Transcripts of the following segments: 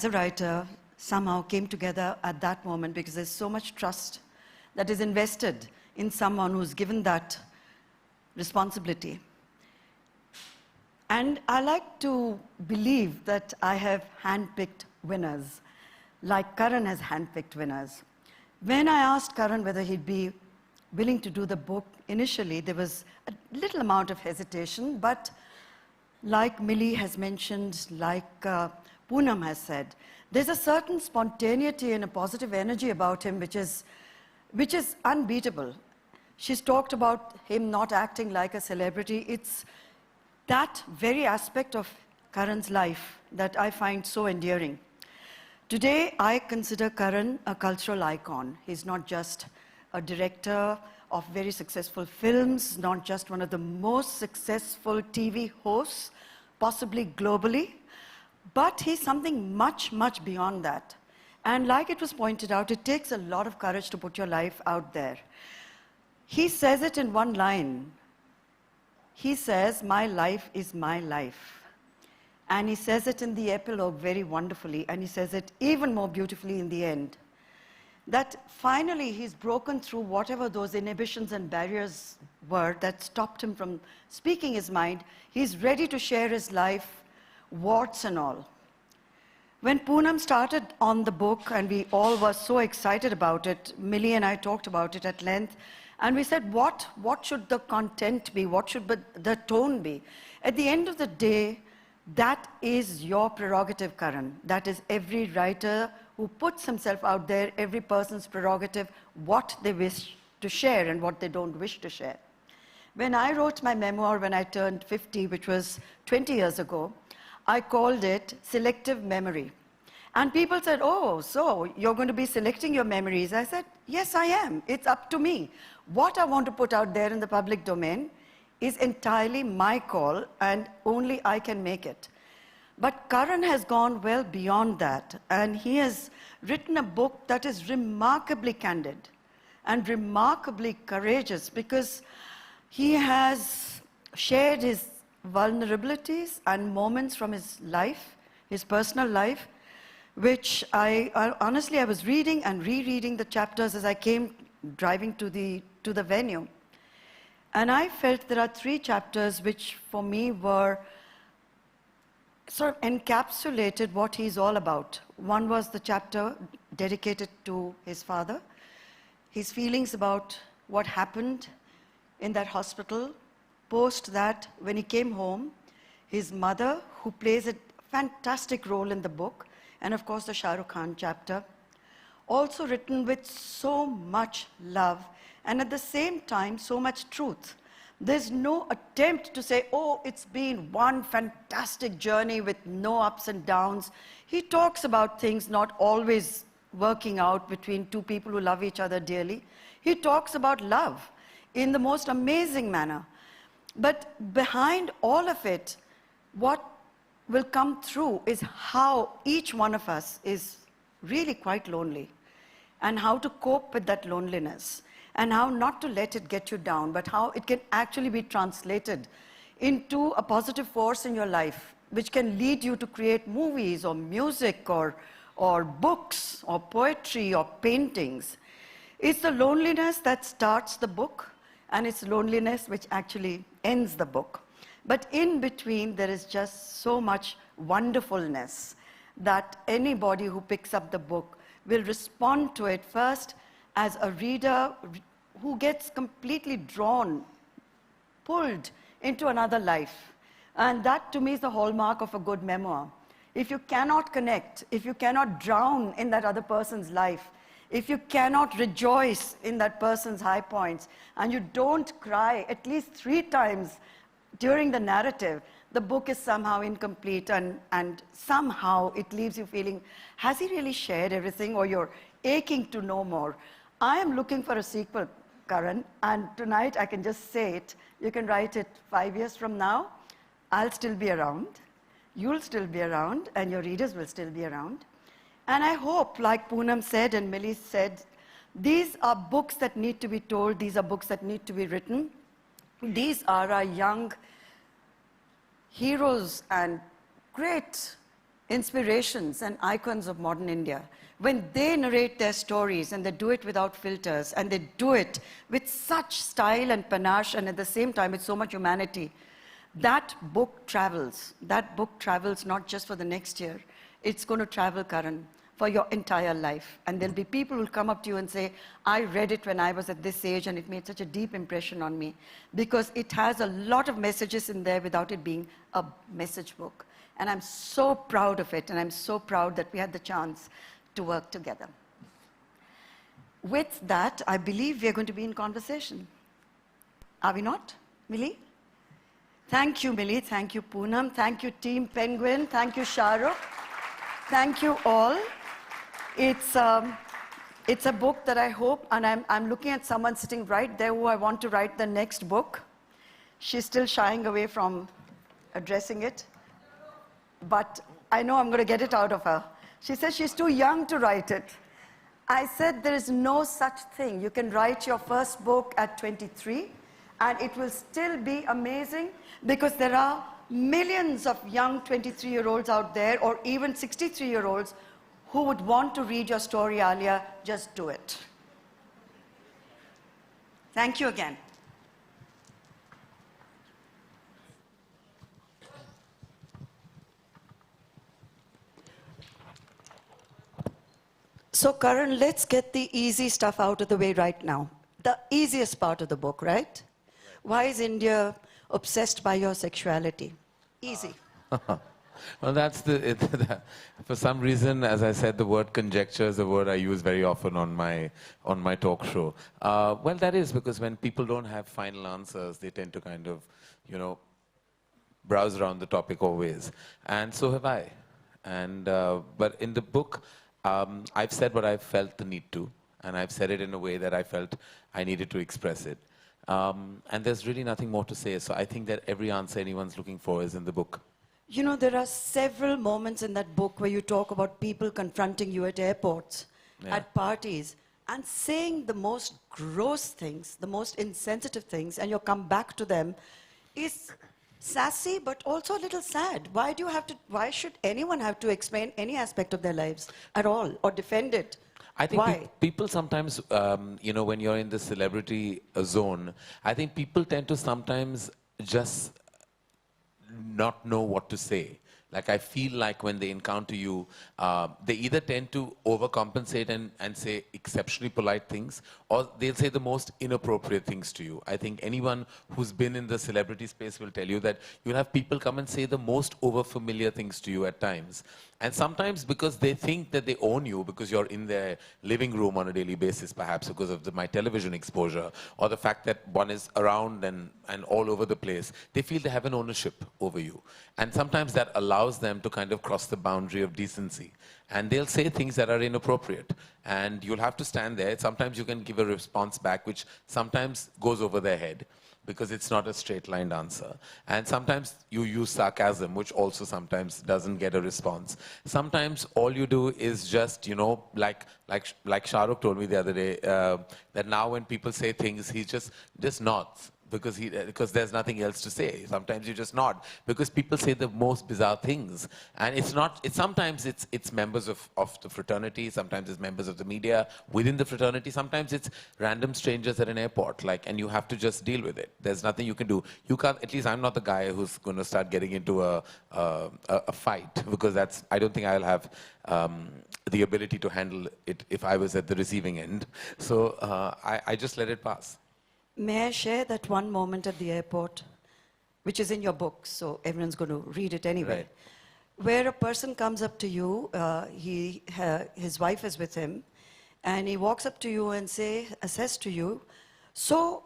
a writer somehow came together at that moment because there's so much trust that is invested in someone who's given that responsibility. And I like to believe that I have handpicked winners, like Karan has handpicked winners. When I asked Karan whether he'd be willing to do the book, initially there was a little amount of hesitation, but like Millie has mentioned, like Poonam has said, there's a certain spontaneity and a positive energy about him which is unbeatable. She's talked about him not acting like a celebrity. It's that very aspect of Karan's life that I find so endearing. Today, I consider Karan a cultural icon. He's not just a director of very successful films, not just one of the most successful TV hosts, possibly globally, but he's something much, much beyond that. And like it was pointed out, it takes a lot of courage to put your life out there. He says it in one line. He says, "My life is my life." And he says it in the epilogue very wonderfully, and he says it even more beautifully in the end. That finally he's broken through whatever those inhibitions and barriers were that stopped him from speaking his mind. He's ready to share his life, warts and all. When Poonam started on the book, and we all were so excited about it, Millie and I talked about it at length, and we said, what should the content be? What should the tone be? At the end of the day, that is your prerogative, Karan. That is every writer who puts himself out there, every person's prerogative, what they wish to share and what they don't wish to share. When I wrote my memoir when I turned 50, which was 20 years ago, I called it Selective Memory. And people said, "Oh, so you're going to be selecting your memories?" I said, "Yes, I am. It's up to me. What I want to put out there in the public domain is entirely my call, and only I can make it." But Karan has gone well beyond that, and he has written a book that is remarkably candid and remarkably courageous, because he has shared his vulnerabilities and moments from his life, his personal life, which honestly, I was reading and rereading the chapters as I came driving to the venue. And I felt there are 3 chapters which for me were sort of encapsulated what he's all about. One was the chapter dedicated to his father, his feelings about what happened in that hospital. Post that, when he came home, his mother, who plays a fantastic role in the book, and of course the Shah Rukh Khan chapter, also written with so much love, and at the same time, so much truth. There's no attempt to say, "Oh, it's been one fantastic journey with no ups and downs." He talks about things not always working out between 2 people who love each other dearly. He talks about love in the most amazing manner. But behind all of it, what will come through is how each one of us is really quite lonely, and how to cope with that loneliness, and how not to let it get you down, but how it can actually be translated into a positive force in your life, which can lead you to create movies or music or books or poetry or paintings. It's the loneliness that starts the book, and it's loneliness which actually ends the book. But in between, there is just so much wonderfulness that anybody who picks up the book will respond to it first as a reader who gets completely drawn, pulled into another life. And that, to me, is the hallmark of a good memoir. If you cannot connect, if you cannot drown in that other person's life, if you cannot rejoice in that person's high points, and you don't cry at least 3 times during the narrative, the book is somehow incomplete, and somehow it leaves you feeling, has he really shared everything, or you're aching to know more? I am looking for a sequel, Karan, and tonight I can just say it. You can write it 5 years from now. I'll still be around. You'll still be around, and your readers will still be around. And I hope, like Poonam said and Millie said, these are books that need to be told. These are books that need to be written. These are our young heroes and great inspirations and icons of modern India, when they narrate their stories and they do it without filters and they do it with such style and panache and at the same time with so much humanity, that book travels. That book travels not just for the next year. It's going to travel, Karan, for your entire life. And there'll be people who will come up to you and say, I read it when I was at this age and it made such a deep impression on me, because it has a lot of messages in there without it being a message book. And I'm so proud of it, and I'm so proud that we had the chance to work together. With that, I believe we are going to be in conversation. Are we not, Millie? Thank you, Millie. Thank you, Poonam. Thank you, Team Penguin. Thank you, Shah Rukh. Thank you all. It's a book that I hope, and I'm looking at someone sitting right there who I want to write the next book. She's still shying away from addressing it, but I know I'm going to get it out of her. She says she's too young to write it. I said there is no such thing. You can write your first book at 23, and it will still be amazing, because there are millions of young 23-year-olds out there, or even 63-year-olds, who would want to read your story, Alia. Just do it. Thank you again. So, Karan, let's get the easy stuff out of the way right now. The easiest part of the book, right? Why is India obsessed by your sexuality? Easy. Well, that's for some reason, as I said, the word conjecture is a word I use very often on my talk show. Well, that is because when people don't have final answers, they tend to kind of, browse around the topic always. And so have I. And, but in the book, I've said what I felt the need to, and I've said it in a way that I felt I needed to express it. And there's really nothing more to say, so I think that every answer anyone's looking for is in the book. You know, there are several moments in that book where you talk about people confronting you at airports, at parties, and saying the most gross things, the most insensitive things, and you come back to them, is sassy, but also a little sad. Why should anyone have to explain any aspect of their lives at all, or defend it? I think people sometimes, when you're in the celebrity zone, I think people tend to sometimes just not know what to say. Like, I feel like when they encounter you, they either tend to overcompensate and say exceptionally polite things, or they'll say the most inappropriate things to you. I think anyone who's been in the celebrity space will tell you that you'll have people come and say the most overfamiliar things to you at times. And sometimes because they think that they own you, because you're in their living room on a daily basis, perhaps because of my television exposure, or the fact that one is around and all over the place, they feel they have an ownership over you. And sometimes that allows them to kind of cross the boundary of decency. And they'll say things that are inappropriate. And you'll have to stand there. Sometimes you can give a response back, which sometimes goes over their head, because it's not a straight-lined answer. And sometimes you use sarcasm, which also sometimes doesn't get a response. Sometimes all you do is just, like Shah Rukh told me the other day, that now when people say things, he just nods. Because there's nothing else to say. Sometimes you just nod, because people say the most bizarre things. And sometimes it's members of the fraternity, sometimes it's members of the media within the fraternity, sometimes it's random strangers at an airport, and you have to just deal with it. There's nothing you can do. You can't, at least I'm not the guy who's going to start getting into a fight, because I don't think I'll have the ability to handle it if I was at the receiving end. So I just let it pass. May I share that one moment at the airport, which is in your book, so everyone's going to read it anyway, right, where a person comes up to you, his wife is with him, and he walks up to you and says to you, so,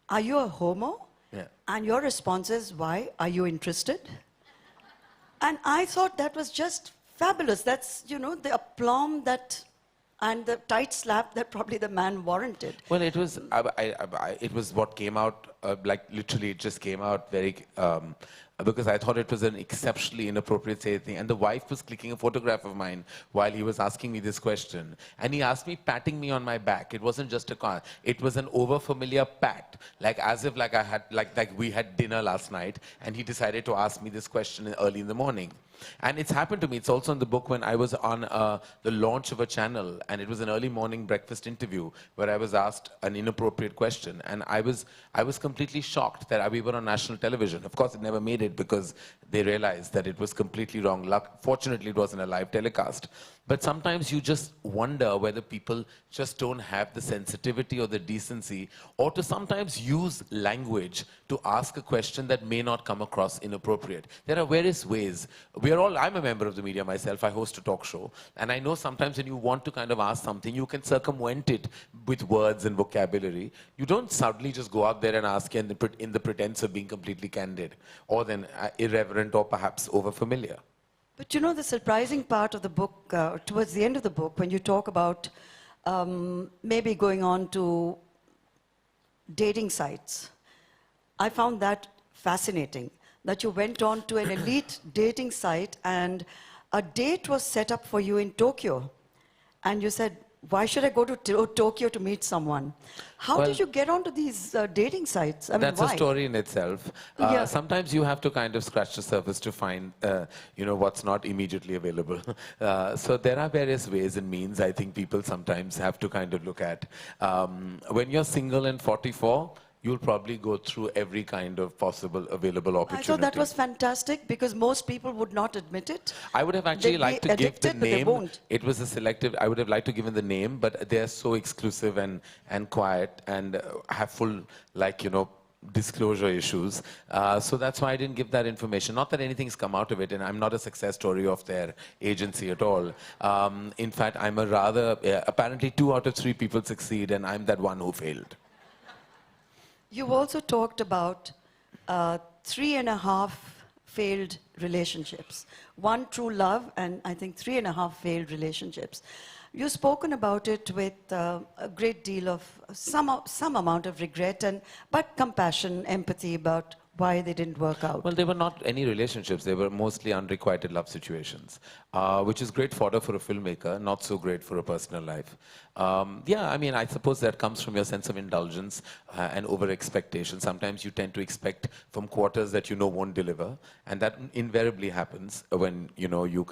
are you a homo? Yeah. And your response is, why? Are you interested? And I thought that was just fabulous. That's, the aplomb and the tight slap that probably the man warranted. Well, it was it was what came out, literally it just came out very, because I thought it was an exceptionally inappropriate thing. And the wife was clicking a photograph of mine while he was asking me this question. And he asked me, patting me on my back. It wasn't just a car. It was an overfamiliar pat, as if we had dinner last night, and he decided to ask me this question early in the morning. And it's happened to me. It's also in the book when I was on the launch of a channel, and it was an early morning breakfast interview where I was asked an inappropriate question, and I was completely shocked that we were on national television. Of course, it never made it because they realized that it was completely wrong. Fortunately, it wasn't a live telecast. But sometimes you just wonder whether people just don't have the sensitivity or the decency, or to sometimes use language to ask a question that may not come across inappropriate. There are various ways. I'm a member of the media myself. I host a talk show. And I know sometimes when you want to kind of ask something, you can circumvent it with words and vocabulary. You don't suddenly just go out there and ask in the pretense of being completely candid, or then irreverent, or perhaps overfamiliar. But you know, the surprising part of the book, towards the end of the book, when you talk about maybe going on to dating sites, I found that fascinating, that you went on to an elite dating site and a date was set up for you in Tokyo. And you said, why should I go to Tokyo to meet someone? How did you get onto these dating sites? I mean, that's why? a story in itself. Yeah. Sometimes you have to kind of scratch the surface to find, what's not immediately available. So there are various ways and means I think people sometimes have to kind of look at. When you're single and 44, you'll probably go through every kind of possible available opportunity. I thought that was fantastic because most people would not admit it. I would have actually liked to give the name. It was a selective, I would have liked to give the name, but they're so exclusive and quiet and have full, disclosure issues. So that's why I didn't give that information. Not that anything's come out of it, and I'm not a success story of their agency at all. In fact, I'm a rather, apparently 2 out of 3 people succeed, and I'm that one who failed. You've also talked about 3.5 failed relationships. 1 true love, and I think 3.5 failed relationships. You've spoken about it with a great deal of some amount of regret, but compassion, empathy about why they didn't work out. Well, they were not any relationships. They were mostly unrequited love situations, which is great fodder for a filmmaker, not so great for a personal life. I suppose that comes from your sense of indulgence and over-expectation. Sometimes you tend to expect from quarters that you know won't deliver, and that invariably happens when,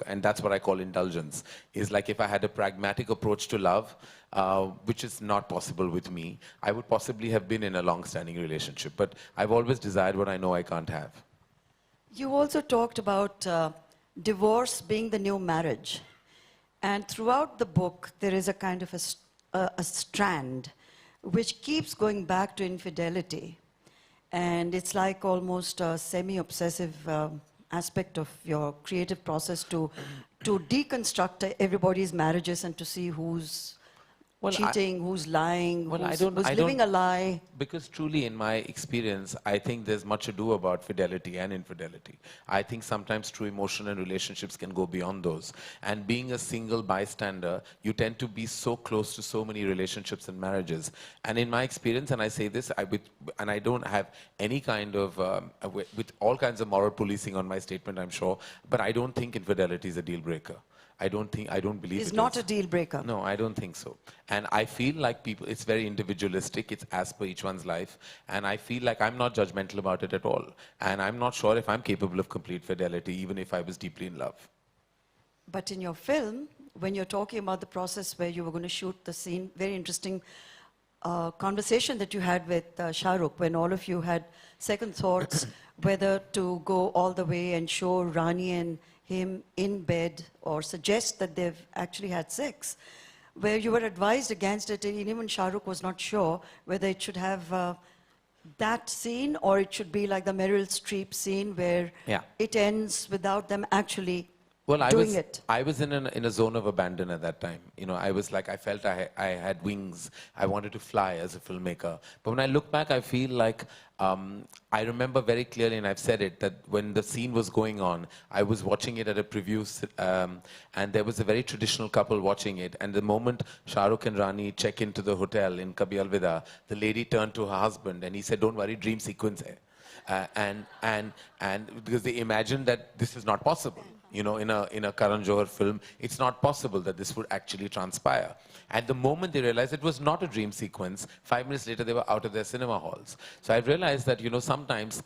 and that's what I call indulgence, is like if I had a pragmatic approach to love, which is not possible with me, I would possibly have been in a long-standing relationship, but I've always desired what I know I can't have. You also talked about divorce being the new marriage. And throughout the book, there is a kind of a strand which keeps going back to infidelity. And it's like almost a semi-obsessive aspect of your creative process to deconstruct everybody's marriages and to see who's cheating, who's lying, who's living a lie. Because truly, in my experience, I think there's much ado about fidelity and infidelity. I think sometimes true emotion and relationships can go beyond those. And being a single bystander, you tend to be so close to so many relationships and marriages. And in my experience, and I say this, and I don't have any kind of, with all kinds of moral policing on my statement, I'm sure, but I don't think infidelity is a deal breaker. I don't believe it is. It's not a deal breaker. No, I don't think so. And I feel like it's very individualistic. It's as per each one's life. And I feel like I'm not judgmental about it at all. And I'm not sure if I'm capable of complete fidelity, even if I was deeply in love. But in your film, when you're talking about the process where you were going to shoot the scene, very interesting conversation that you had with Shah Rukh, when all of you had second thoughts whether to go all the way and show Rani and him in bed or suggest that they've actually had sex, where you were advised against it, and even Shah Rukh was not sure whether it should have that scene or it should be like the Meryl Streep scene where it ends without them actually doing it. I was in a zone of abandon at that time. I was like, I felt I had wings. I wanted to fly as a filmmaker. But when I look back, I feel like I remember very clearly, and I've said it, that when the scene was going on, I was watching it at a preview, and there was a very traditional couple watching it. And the moment Shah Rukh and Rani check into the hotel in Kabhi Alvida, the lady turned to her husband and he said, "Don't worry, dream sequence hai." And because they imagined that this is not possible. In a Karan Johar film, it's not possible that this would actually transpire. At the moment they realized it was not a dream sequence, 5 minutes later they were out of their cinema halls. So I realized that, sometimes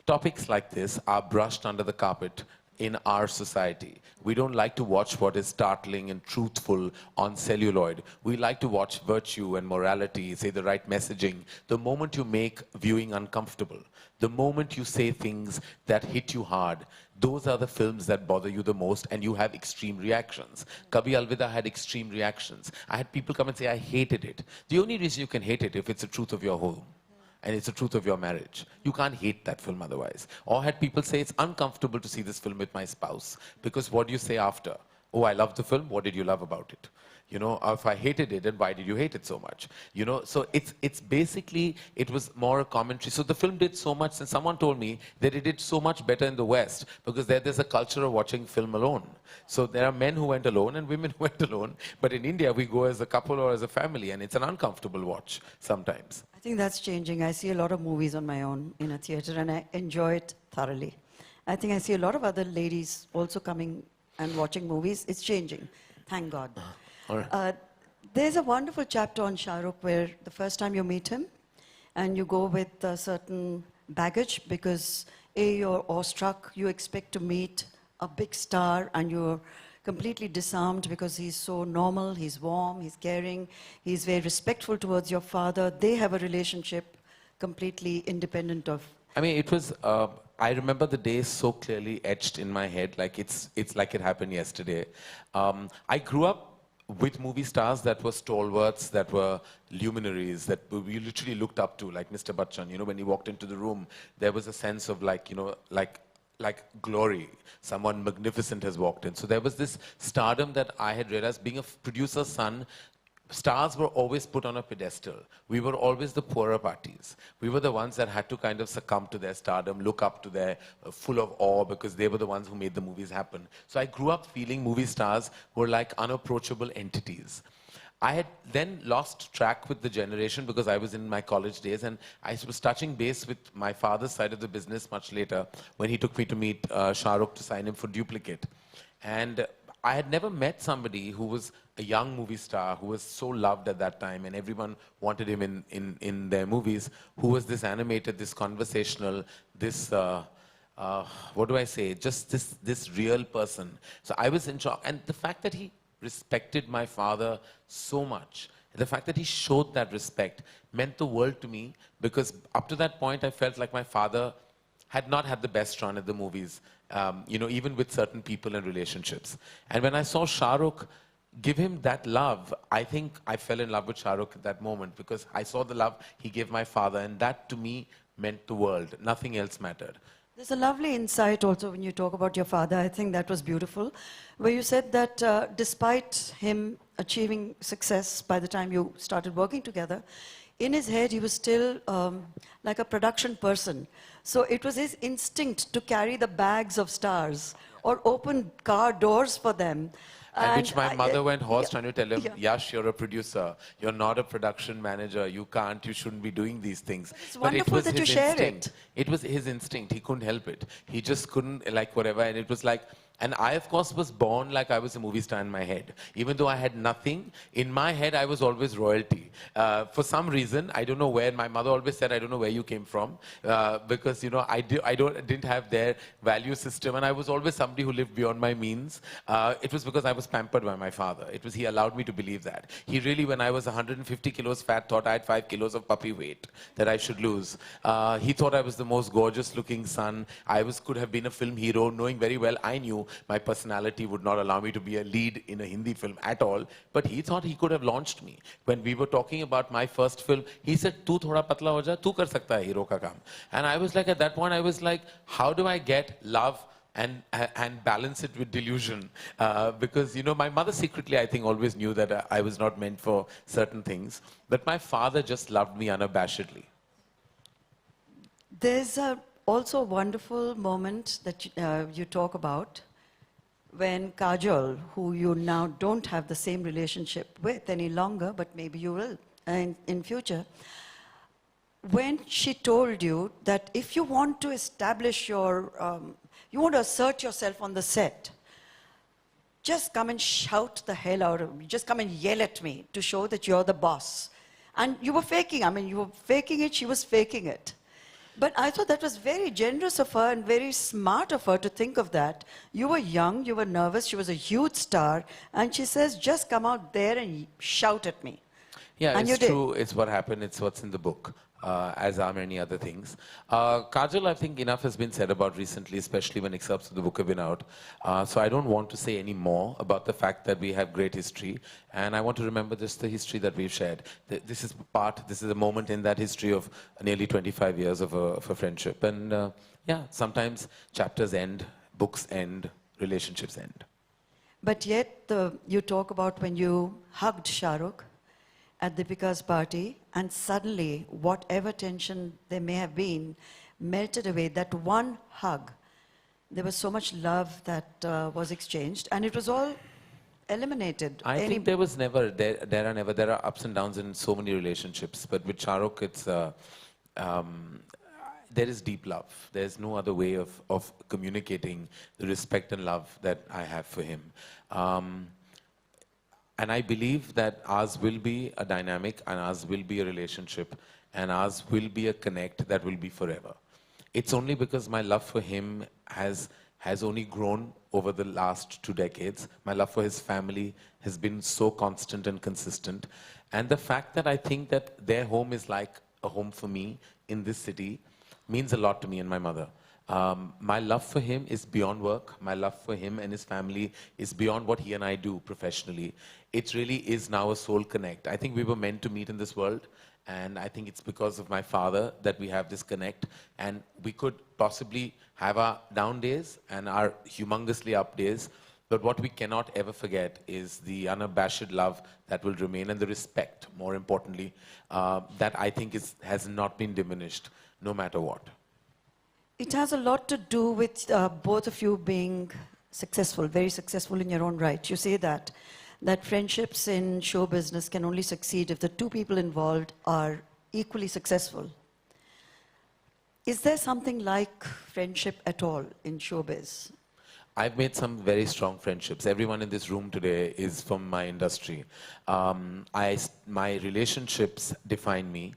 topics like this are brushed under the carpet in our society. We don't like to watch what is startling and truthful on celluloid. We like to watch virtue and morality, say the right messaging. The moment you make viewing uncomfortable, the moment you say things that hit you hard, those are the films that bother you the most, and you have extreme reactions. Kabhi Alvida had extreme reactions. I had people come and say, I hated it. The only reason you can hate it if it's the truth of your home. And it's the truth of your marriage. You can't hate that film otherwise. Or had people say, it's uncomfortable to see this film with my spouse. Because what do you say after? Oh, I love the film. What did you love about it? You know, if I hated it, then why did you hate it so much? You know, so it's basically, it was more a commentary. So the film did so much, and someone told me that it did so much better in the West because there's a culture of watching film alone. So there are men who went alone and women who went alone. But in India, we go as a couple or as a family, and it's an uncomfortable watch sometimes. I think that's changing. I see a lot of movies on my own in a theater, and I enjoy it thoroughly. I think I see a lot of other ladies also coming and watching movies. It's changing. Thank God. All right. There's a wonderful chapter on Shah Rukh where the first time you meet him and you go with a certain baggage because A, you're awestruck, you expect to meet a big star and you're completely disarmed because he's so normal, he's warm, he's caring, he's very respectful towards your father. They have a relationship completely independent of... I mean, it was, I remember the day so clearly etched in my head, like it's like it happened yesterday. I grew up with movie stars that were stalwarts, that were luminaries, that we literally looked up to, like Mr. Bachchan. You know, when he walked into the room, there was a sense of like, you know, like glory. Someone magnificent has walked in. So there was this stardom that I had realized, being a producer's son, stars were always put on a pedestal. We were always the poorer parties. We were the ones that had to kind of succumb to their stardom, look up to their, full of awe, because they were the ones who made the movies happen. So I grew up feeling movie stars were like unapproachable entities. I had then lost track with the generation because I was in my college days, and I was touching base with my father's side of the business much later when he took me to meet Shah Rukh to sign him for Duplicate. And I had never met somebody who was a young movie star, who was so loved at that time, and everyone wanted him in their movies, who was this animated, this conversational, this, what do I say, just this real person. So I was in shock. And the fact that he respected my father so much, the fact that he showed that respect meant the world to me, because up to that point I felt like my father had not had the best run at the movies, you know, even with certain people and relationships. And when I saw Shah Rukh give him that love, I think I fell in love with Shah Rukh at that moment, because I saw the love he gave my father, and that to me meant the world. Nothing else mattered. There's a lovely insight also when you talk about your father. I think that was beautiful, where you said that despite him achieving success by the time you started working together, in his head he was still like a production person. So it was his instinct to carry the bags of stars or open car doors for them. And which my mother went hoarse trying to tell him, Yash, you're a producer. You're not a production manager. You shouldn't be doing these things. It's wonderful that you share it. It was his instinct. He couldn't help it. He just couldn't, like, whatever. And it was like, and I, of course, was born like I was a movie star in my head. Even though I had nothing, in my head, I was always royalty. For some reason, I don't know where, my mother always said, I don't know where you came from. Because, you know, I didn't have their value system. And I was always somebody who lived beyond my means. It was because I was pampered by my father. It was, he allowed me to believe that. He really, when I was 150 kilos fat, thought I had 5 kilos of puppy weight that I should lose. He thought I was the most gorgeous looking son. Could have been a film hero, knowing very well I knew my personality would not allow me to be a lead in a Hindi film at all. But he thought he could have launched me. When we were talking about my first film, he said, "Tu thoda patla ho ja, tu kar sakta hai hero ka kaam." And I was like, at that point, I was like, how do I get love and balance it with delusion? Because, you know, my mother secretly, I think, always knew that I was not meant for certain things. But my father just loved me unabashedly. There's also a wonderful moment that you talk about when Kajol, who you now don't have the same relationship with any longer, but maybe you will in future, when she told you that if you want to establish your, you want to assert yourself on the set, just come and shout the hell out of me, just come and yell at me to show that you're the boss. And you were faking, I mean, you were faking it, she was faking it. But I thought that was very generous of her and very smart of her to think of that. You were young, you were nervous, she was a huge star, and she says, just come out there and shout at me. Yeah, And it's you did. true. It's what happened. It's what's in the book, as are many other things. Kajal, I think enough has been said about recently, especially when excerpts of the book have been out. So I don't want to say any more about the fact that we have great history. And I want to remember just the history that we've shared. This is a moment in that history of nearly 25 years of a friendship. And yeah, sometimes chapters end, books end, relationships end. But yet, you talk about when you hugged Shah Rukh at Deepika's party, and suddenly, whatever tension there may have been, melted away. That one hug, there was so much love that was exchanged, and it was all eliminated. I think there was never, there are ups and downs in so many relationships, but with Shah Rukh, it's, there is deep love. There's no other way of communicating the respect and love that I have for him. And I believe that ours will be a dynamic, and ours will be a relationship, and ours will be a connect that will be forever. It's only because my love for him has only grown over the last 2 decades. My love for his family has been so constant and consistent. And the fact that I think that their home is like a home for me in this city means a lot to me and my mother. My love for him is beyond work. My love for him and his family is beyond what he and I do professionally. It really is now a soul connect. I think we were meant to meet in this world, and I think it's because of my father that we have this connect, and we could possibly have our down days and our humongously up days, but what we cannot ever forget is the unabashed love that will remain, and the respect, more importantly, that I think has not been diminished, no matter what. It has a lot to do with both of you being successful, very successful in your own right. You say that friendships in show business can only succeed if the two people involved are equally successful. Is there something like friendship at all in showbiz? I've made some very strong friendships. Everyone in this room today is from my industry. My relationships define me.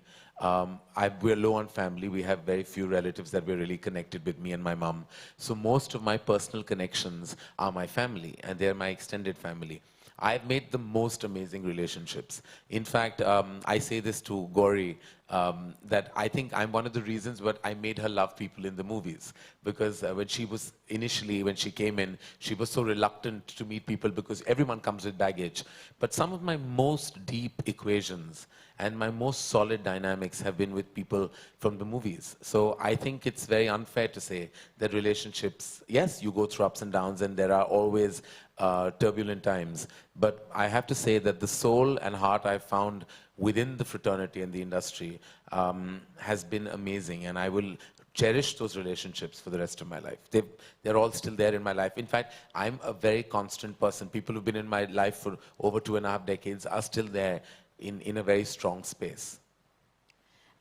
We're low on family. We have very few relatives that we're really connected with, me and my mom. So most of my personal connections are my family, and they're my extended family. I've made the most amazing relationships. In fact, I say this to Gauri, that I think I'm one of the reasons what I made her love people in the movies. Because when she came in, she was so reluctant to meet people because everyone comes with baggage. But some of my most deep equations and my most solid dynamics have been with people from the movies. So I think it's very unfair to say that relationships, yes, you go through ups and downs, and there are always turbulent times. But I have to say that the soul and heart I've found within the fraternity and the industry has been amazing, and I will cherish those relationships for the rest of my life. They're all still there in my life. In fact, I'm a very constant person. People who've been in my life for over 2.5 decades are still there in a very strong space.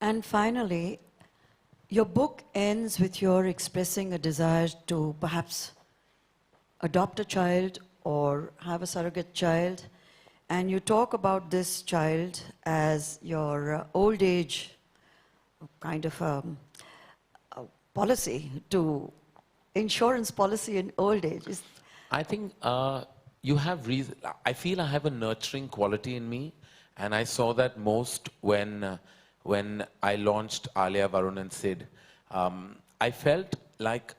And finally, your book ends with your expressing a desire to perhaps adopt a child or have a surrogate child. And you talk about this child as your old age kind of a policy, to insurance policy in old age. I think you have reason. I feel I have a nurturing quality in me, and I saw that most when I launched Alia, Varun and Sid. I felt like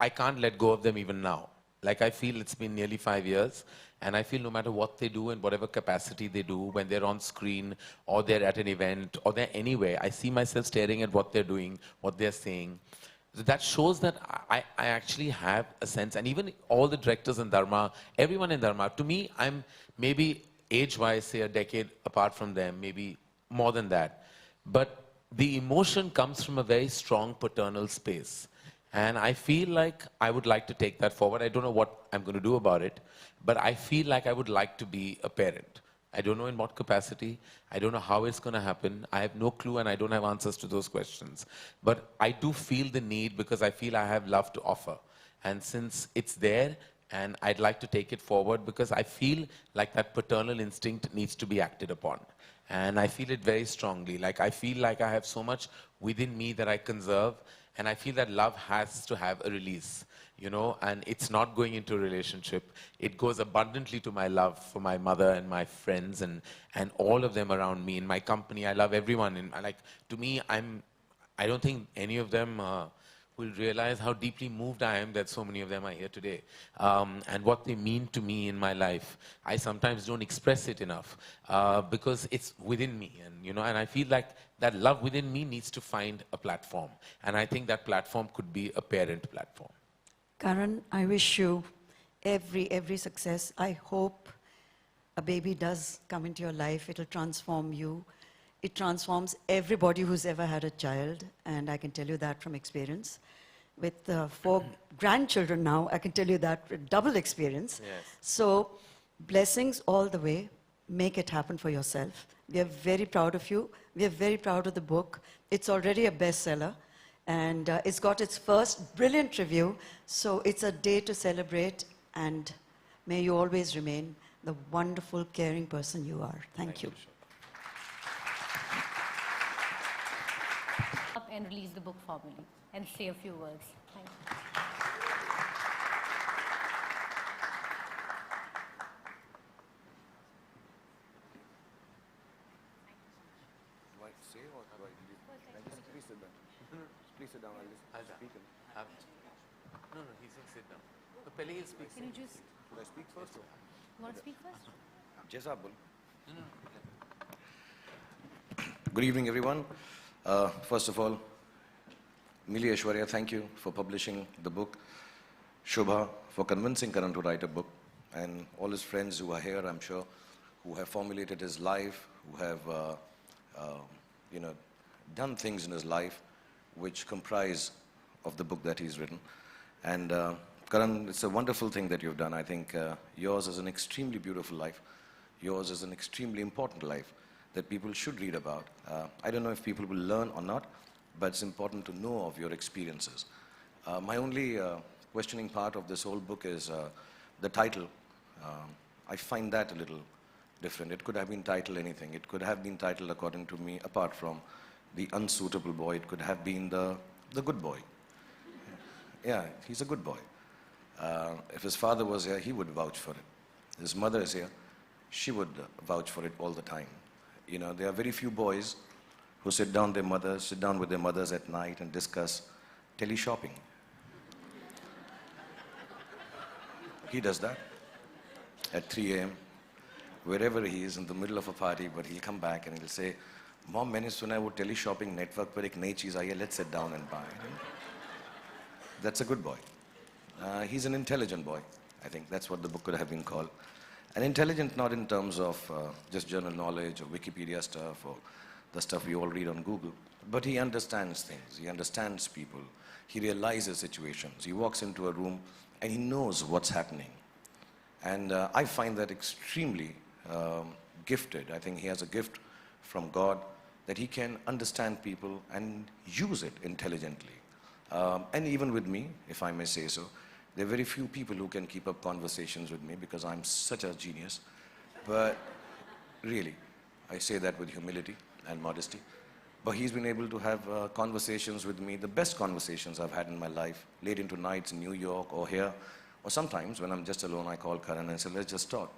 I can't let go of them even now. Like, I feel it's been nearly 5 years, and I feel no matter what they do in whatever capacity they do, when they're on screen or they're at an event or they're anywhere, I see myself staring at what they're doing, what they're saying. So that shows that I actually have a sense, and even all the directors in Dharma, everyone in Dharma, to me, I'm maybe age-wise, say a decade apart from them, maybe more than that. But the emotion comes from a very strong paternal space. And I feel like I would like to take that forward. I don't know what I'm going to do about it, but I feel like I would like to be a parent. I don't know in what capacity. I don't know how it's going to happen. I have no clue, and I don't have answers to those questions. But I do feel the need, because I feel I have love to offer. And since it's there, and I'd like to take it forward, because I feel like that paternal instinct needs to be acted upon. And I feel it very strongly. Like, I feel like I have so much within me that I conserve, and I feel that love has to have a release, you know, and it's not going into a relationship. It goes abundantly to my love for my mother and my friends and all of them around me in my company. I love everyone. And like, to me, I don't think any of them will realize how deeply moved I am that so many of them are here today, and what they mean to me in my life. I sometimes don't express it enough because it's within me, and you know, and I feel like that love within me needs to find a platform, and I think that platform could be a parent platform. Karan, I wish you every success. I hope a baby does come into your life. It'll transform you. It transforms everybody who's ever had a child, and I can tell you that from experience. With 4 grandchildren now, I can tell you that with double experience. Yes. So, blessings all the way. Make it happen for yourself. We are very proud of you. We are very proud of the book. It's already a bestseller, and it's got its first brilliant review. So, it's a day to celebrate, and may you always remain the wonderful, caring person you are. Thank you. Up and release the book formally and say a few words. Thank you. Do I say or do I leave? Please sit down. Please sit down. I'll just speak. No, he's going to sit down. But pehle he'll speak. Can you just, Should I speak first? Or? you want to speak first? Yes, I will. Good evening, everyone. First of all, Mili Aishwarya, thank you for publishing the book. Shobha for convincing Karan to write a book, and all his friends who are here, I'm sure, who have formulated his life, who have, done things in his life which comprise of the book that he's written. And Karan, it's a wonderful thing that you've done. I think yours is an extremely beautiful life. Yours is an extremely important life that people should read about. I don't know if people will learn or not, but it's important to know of your experiences. My only questioning part of this whole book is the title. I find that a little different. It could have been titled anything. It could have been titled, according to me, apart from The Unsuitable Boy, it could have been the Good Boy. Yeah, he's a good boy. If his father was here, he would vouch for it. His mother is here, she would vouch for it all the time. You know, there are very few boys who sit down with their mothers at night and discuss tele-shopping. He does that at 3 a.m. Wherever he is in the middle of a party, but he'll come back and he'll say, Mom, मैंने सुना है वो tele-shopping network पर एक नई चीज़ आई है, let's sit down and buy. That's a good boy. He's an intelligent boy. I think that's what the book could have been called. And intelligent not in terms of just general knowledge or Wikipedia stuff or the stuff we all read on Google, but he understands things, he understands people, he realizes situations. He walks into a room and he knows what's happening. And I find that extremely gifted. I think he has a gift from God that he can understand people and use it intelligently. And even with me, if I may say so, there are very few people who can keep up conversations with me because I'm such a genius. But really, I say that with humility and modesty. But he's been able to have conversations with me, the best conversations I've had in my life, late into nights in New York or here. Or sometimes when I'm just alone, I call Karan and say, let's just talk.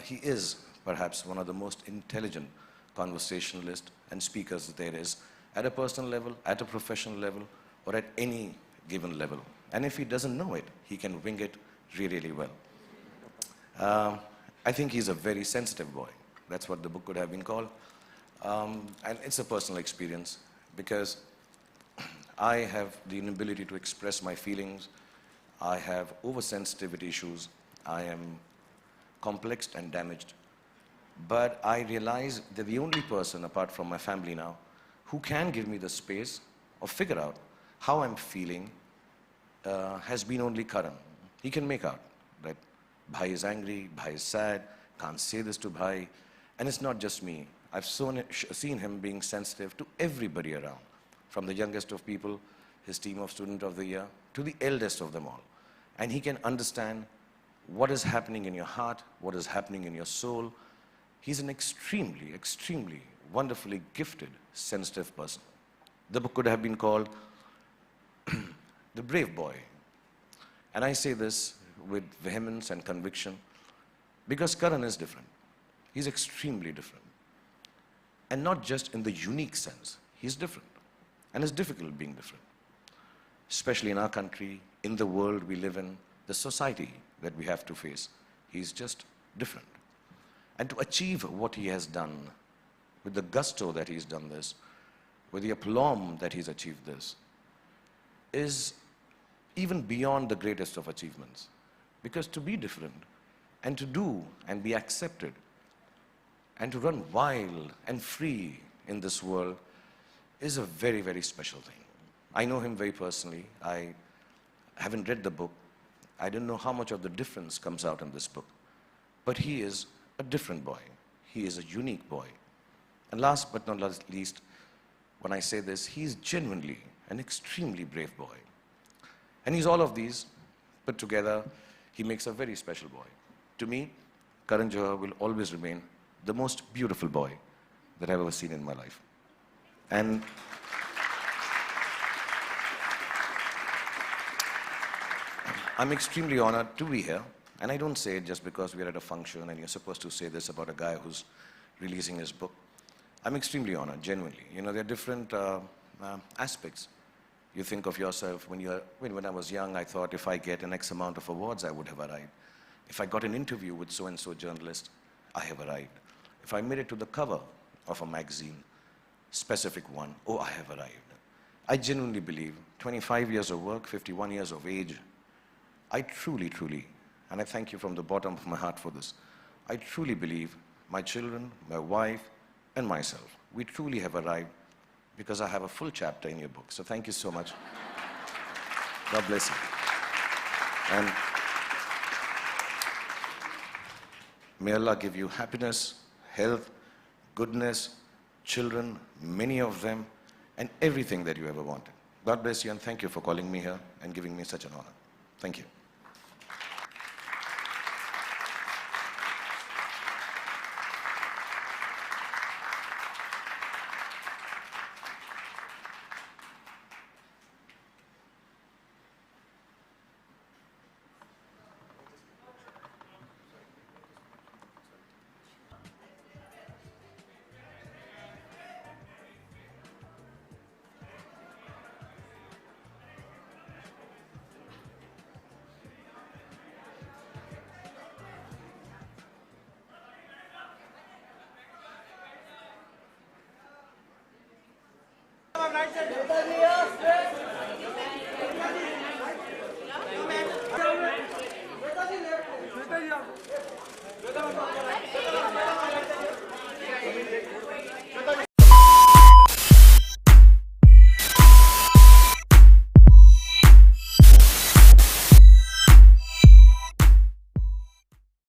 He is perhaps one of the most intelligent conversationalists and speakers there is, at a personal level, at a professional level, or at any given level. And if he doesn't know it, he can wing it really, really well. I think he's a very sensitive boy. That's what the book could have been called. And it's a personal experience because I have the inability to express my feelings. I have oversensitivity issues. I am complexed and damaged. But I realize that the only person, apart from my family now, who can give me the space or figure out how I'm feeling has been only Karan. He can make out that Bhai is angry, Bhai is sad, can't say this to Bhai. And it's not just me. I've seen him being sensitive to everybody around, from the youngest of people, his team of Student of the Year, to the eldest of them all. And he can understand what is happening in your heart, what is happening in your soul, He's an extremely, extremely wonderfully gifted, sensitive person. The book could have been called The Brave Boy. And I say this with vehemence and conviction because Karan is different. He's extremely different. And not just in the unique sense. He's different. And it's difficult being different. Especially in our country, in the world we live in, the society that we have to face. He's just different. And to achieve what he has done, with the gusto that he's done this, with the aplomb that he's achieved this, is even beyond the greatest of achievements. Because to be different, and to do and be accepted, and to run wild and free in this world is a very, very special thing. I know him very personally. I haven't read the book. I don't know how much of the difference comes out in this book. But he is a different boy. He is a unique boy. And last but not least, when I say this, he's genuinely an extremely brave boy. And he's all of these put together. He makes a very special boy. To me, Karan Johar will always remain the most beautiful boy that I've ever seen in my life. And I'm extremely honored to be here. And I don't say it just because we're at a function and you're supposed to say this about a guy who's releasing his book. I'm extremely honored, genuinely. You know, there are different aspects. You think of yourself, when I was young, I thought if I get an X amount of awards, I would have arrived. If I got an interview with so-and-so journalist, I have arrived. If I made it to the cover of a magazine, specific one, oh, I have arrived. I genuinely believe, 25 years of work, 51 years of age, I truly, truly, and I thank you from the bottom of my heart for this, I truly believe my children, my wife, and myself, we truly have arrived because I have a full chapter in your book. So thank you so much. God bless you. And may Allah give you happiness, health, goodness, children, many of them, and everything that you ever wanted. God bless you, and thank you for calling me here and giving me such an honor. Thank you.